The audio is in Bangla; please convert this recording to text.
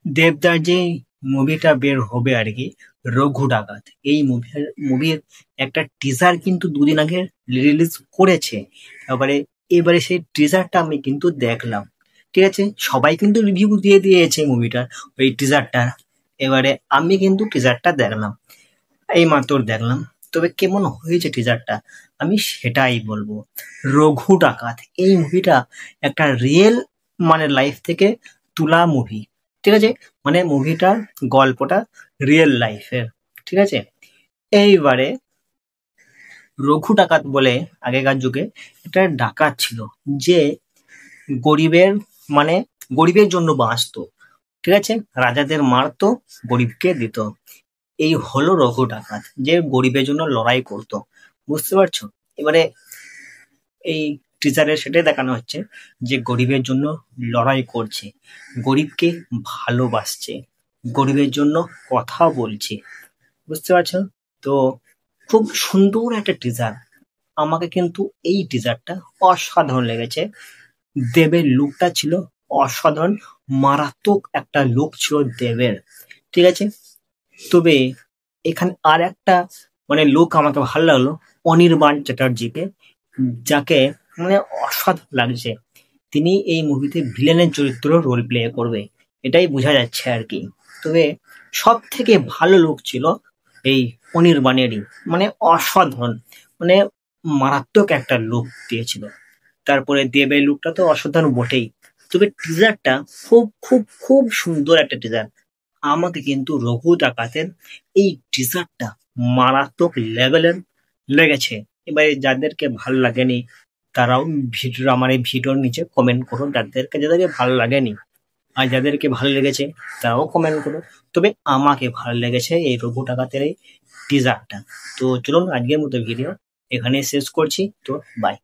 দেবদার যে মুভিটা বের হবে আর কি, রঘু ডাকাত, এই মুভির একটা টিজার কিন্তু দুদিন আগে রিলিজ করেছে। এবারে এবারে সেই টিজারটা আমি কিন্তু দেখলাম। ঠিক আছে, সবাই কিন্তু রিভিউ দিয়ে দিয়েছে মুভিটার, ওই টিজারটা। এবারে আমি কিন্তু টিজারটা দেখলাম, এই মাত্র দেখলাম। তবে কেমন হয়েছে টিজারটা আমি সেটাই বলবো। রঘু ডাকাত এই মুভিটা একটা রিয়েল, মানে লাইফ থেকে তোলা মুভি। ঠিক আছে, মানে মুভিটার গল্পটা রিয়েল লাইফের। ঠিক আছে, এইবারে রঘু ডাকাত বলে আগেকার যুগে একটা ডাকাত ছিল, যে গরিবের, মানে গরিবের জন্য বাঁচতো। ঠিক আছে, রাজাদের মারতো, গরিবকে দিত। এই হলো রঘু ডাকাত, যে গরিবের জন্য লড়াই করতো। বুঝতে পারছো? এবারে এই টিজারে সেটাই দেখানো হচ্ছে, যে গরিবের জন্য লড়াই করছে, গরিবকে ভালোবাসছে, গরিবের জন্য কথা বলছে। বুঝতে পারছো? তো খুব সুন্দর একটা টিজার। আমাকে কিন্তু এই টিজারটা অসাধারণ লেগেছে। দেবের লুকটা ছিল অসাধারণ, মারাত্মক একটা লুক ছিল দেবের। ঠিক আছে, তবে এখানে আর একটা মানে লুক আমাকে ভালো লাগলো, অনির্বাণ চ্যাটার্জিকে, যাকে মানে অসাধারণ লাগছে। তিনি এই মুভিতে ভিলেনের চরিত্র রোল প্লে করবে, এটাই বোঝা যাচ্ছে আর কি। তবে সব থেকে ভালো লুক ছিল এই অনির্বাণেরই, মানে অসাধারণ, মানে মারাত্মক একটা লুক দিয়েছিল। তারপরে দেবের লুকটা তো অসাধারণ বটেই। তবে টিজারটা খুব খুব খুব সুন্দর একটা টিজার। আমাকে কিন্তু রঘু ডাকাতের এই টিজারটা মারাত্মক লেভেলের লেগেছে। এবারে যাদেরকে ভালো লাগেনি তারাও ভিডিও, আমার এই ভিডিওর নিচে কমেন্ট করুন, যাদেরকে ভালো লাগেনি। আর যাদেরকে ভালো লেগেছে তারাও কমেন্ট করুন। তবে আমাকে ভালো লেগেছে এই রঘু ডাকাতের এই টিজারটা। তো চলুন আজকের মতো ভিডিও এখানে শেষ করছি। তো বাই।